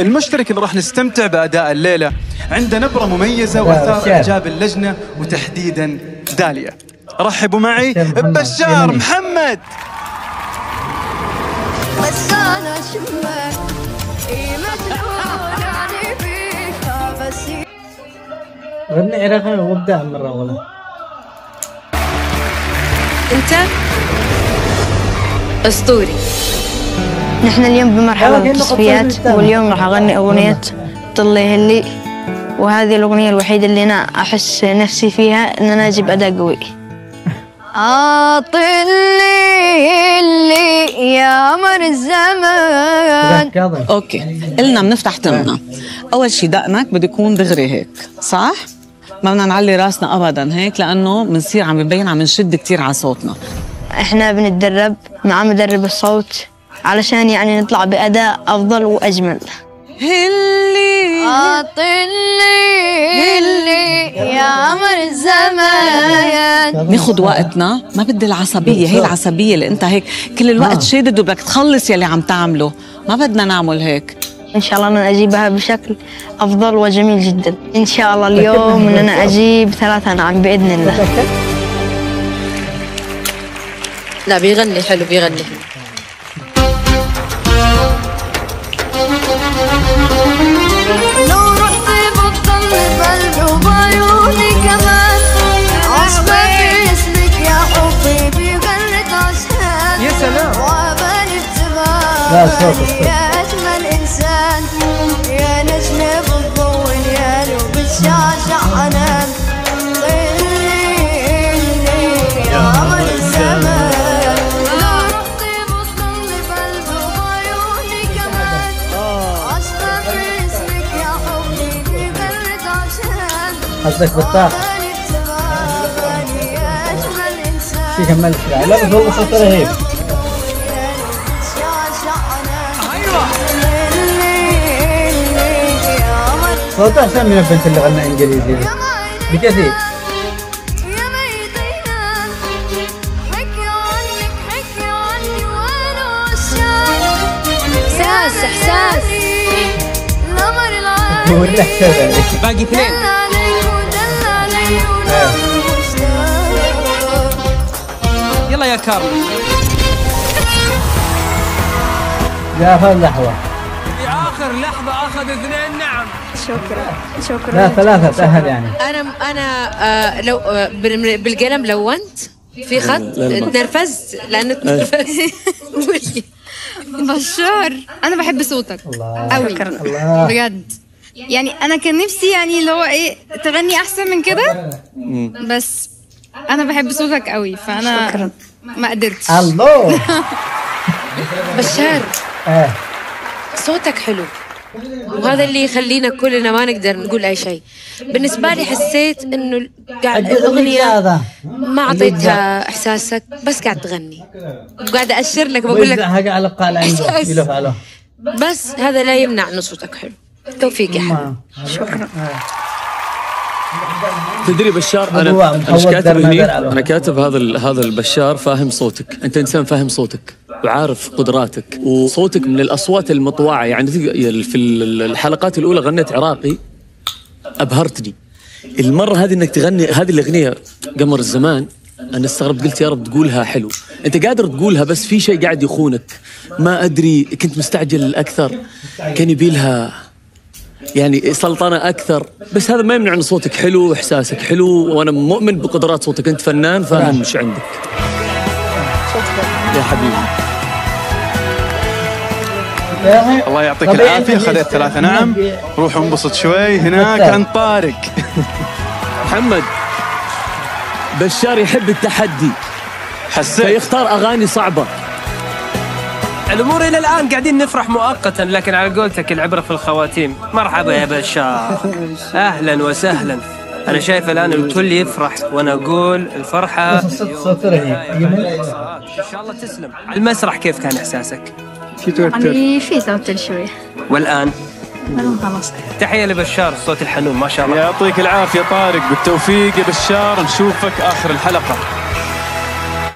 المشترك اللي راح نستمتع بأداء الليلة عنده نبرة مميزة وأثار إعجاب اللجنة وتحديدا داليا. رحبوا معي ببشار محمد. بس أنا شمك يعني فيها بس غني عراقي وابدأ مرة أولى. أنت أسطوري. نحن اليوم بمرحلة التصفيات، واليوم راح أغني أغنية طلي هلي، وهذه الأغنية الوحيدة اللي أنا أحس نفسي فيها إن أنا أجيب أداء قوي. طلي هلي يا مر الزمان. أوكي، قلنا بنفتح تمنا. أول شي دقنك بده يكون دغري هيك، صح؟ ما بدنا نعلي راسنا أبداً هيك، لأنه بنصير عم يبين عم نشد كتير على صوتنا. إحنا بنتدرب مع مدرب الصوت علشان يعني نطلع بأداء أفضل وأجمل. هلي هلي يا مر الزمان. ناخد وقتنا، ما بدي العصبية، هي العصبية اللي انت هيك كل الوقت شادد وبدك تخلص يلي عم تعمله، ما بدنا نعمل هيك. إن شاء الله أنا أجيبها بشكل أفضل وجميل جدا. إن شاء الله اليوم إن أنا أجيب 3 نعم بإذن الله. لا بيغني حلو، بيغني حلو. لو رحت بطل بقلبي وبعيوني كمان، عصبة في اسمك يا حبي بيغنت عشان يا سلام. وعبالي بتبان يا أجمل إنسان، يا نجم بالضوء الليالي وبالشاشة حنان. يا قمر الزمان، لو رحت بطل بقلبي وبعيوني كمان، عصبة في اسمك يا حبي بيغنت عشان قصدك بالطاقة يا أجمل إنسان. في كملت لا بس والله صوت رهيب. صوته أحسن من البنت اللي غنى إنجليزي بكثير. إحساس هو الإحساس باقي 2. يلا يا كارل. جاء اللحظة. في آخر لحظة أخذ 2 نعم. شكرا. لا 3 تأهل يعني. أنا لو بالقلم لونت في خط تنرفزت لأنه تنرفزت. بشار أنا بحب صوتك قوي بجد. يعني أنا كان نفسي يعني اللي هو إيه تغني أحسن من كده، بس أنا بحب صوتك قوي فأنا ما قدرتش. الله. بشار صوتك حلو، وهذا اللي يخلينا كلنا ما نقدر نقول أي شيء. بالنسبة لي حسيت إنه قاعد الأغنية ما أعطيتها إحساسك، بس قاعد تغني وقاعد أشر لك بقول لك عنده. بس هذا لا يمنع إنه صوتك حلو. توفيق يا حبيبي. شكرا. تدري بشار، أنا مش كاتب هني، أنا كاتب هذا البشار فاهم صوتك، أنت إنسان فاهم صوتك وعارف قدراتك، وصوتك من الأصوات المطوعة. يعني في الحلقات الأولى غنيت عراقي أبهرتني. المرة هذه إنك تغني هذه الأغنية قمر الزمان، أنا استغربت قلت يا رب تقولها حلو. أنت قادر تقولها بس في شيء قاعد يخونك، ما أدري، كنت مستعجل أكثر، كان يبيلها يعني سلطنة أكثر. بس هذا ما يمنع أن صوتك حلو وإحساسك حلو، وأنا مؤمن بقدرات صوتك، أنت فنان فاهم مش عندك. يا حبيبي الله يعطيك العافية. خذيت 3 نعم. روحوا انبسط شوي هناك عند طارق. محمد بشار يحب التحدي، حسيت فيختار أغاني صعبة. الأمور إلى الآن قاعدين نفرح مؤقتا، لكن على قولتك العبرة في الخواتيم. مرحبا يا بشار، أهلا وسهلا. أنا شايف الآن الكل يفرح وأنا أقول الفرحة صوت رهيب. إن شاء الله تسلم. على المسرح كيف كان إحساسك؟ في توتر يعني في توتر شوي. والآن؟ خلاص. تحية لبشار الصوت الحنون ما شاء الله. يعطيك العافية طارق، بالتوفيق يا بشار، نشوفك آخر الحلقة.